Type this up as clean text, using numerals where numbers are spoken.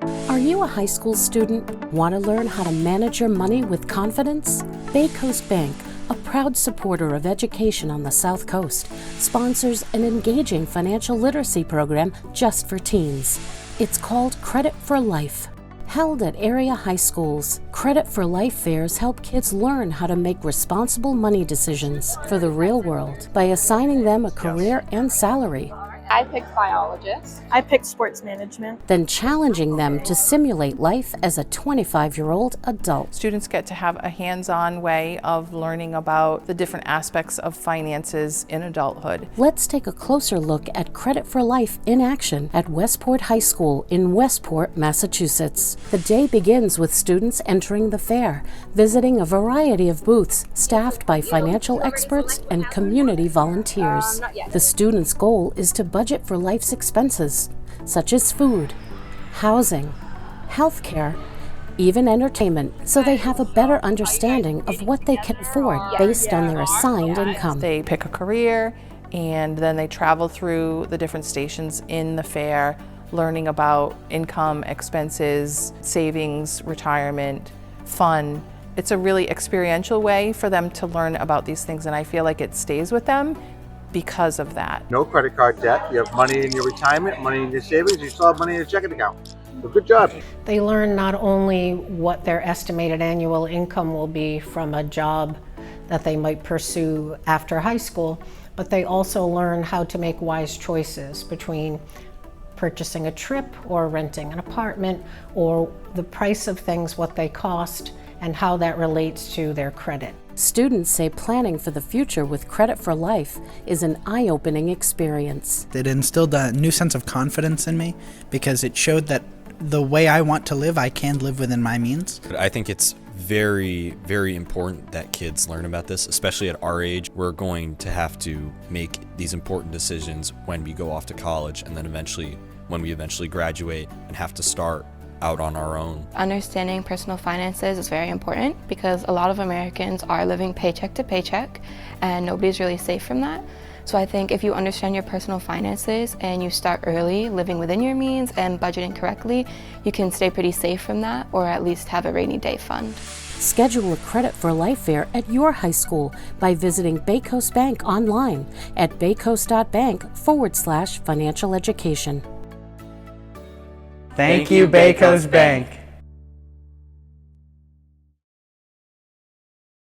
Are you a high school student? Want to learn how to manage your money with confidence? BayCoastBank, a proud supporter of education on the South Coast, sponsors an engaging financial literacy program just for teens. It's called Credit for Life. Held at area high schools, Credit for Life fairs help kids learn how to make responsible money decisions for the real world by assigning them a career and salary. I picked biologist. I picked sports management. Then challenging them to simulate life as a 25-year-old adult. Students get to have a hands-on way of learning about the different aspects of finances in adulthood. Let's take a closer look at Credit for Life in action at Westport High School in Westport, Massachusetts. The day begins with students entering the fair, visiting a variety of booths staffed by financial experts and community volunteers. The students' goal is to budget for life's expenses, such as food, housing, healthcare, even entertainment, so they have a better understanding of what they can afford based on their assigned income. They pick a career and then they travel through the different stations in the fair, learning about income, expenses, savings, retirement, fun. It's a really experiential way for them to learn about these things, and I feel like it stays with them because of that. No credit card debt. You have money in your retirement, money in your savings, you still have money in your checking account. So good job. They learn not only what their estimated annual income will be from a job that they might pursue after high school, but they also learn how to make wise choices between purchasing a trip or renting an apartment, or the price of things, what they cost, and how that relates to their credit. Students say planning for the future with Credit for Life is an eye-opening experience. It instilled a new sense of confidence in me because it showed that the way I want to live, I can live within my means. I think it's very, very important that kids learn about this, especially at our age. We're going to have to make these important decisions when we go off to college, and then eventually when we eventually graduate and have to start out on our own. Understanding personal finances is very important because a lot of Americans are living paycheck to paycheck and nobody's really safe from that. So I think if you understand your personal finances and you start early living within your means and budgeting correctly, you can stay pretty safe from that, or at least have a rainy day fund. Schedule a Credit for Life fair at your high school by visiting BayCoastBank online at baycoast.bank/financial education. Thank you, BayCoastBank.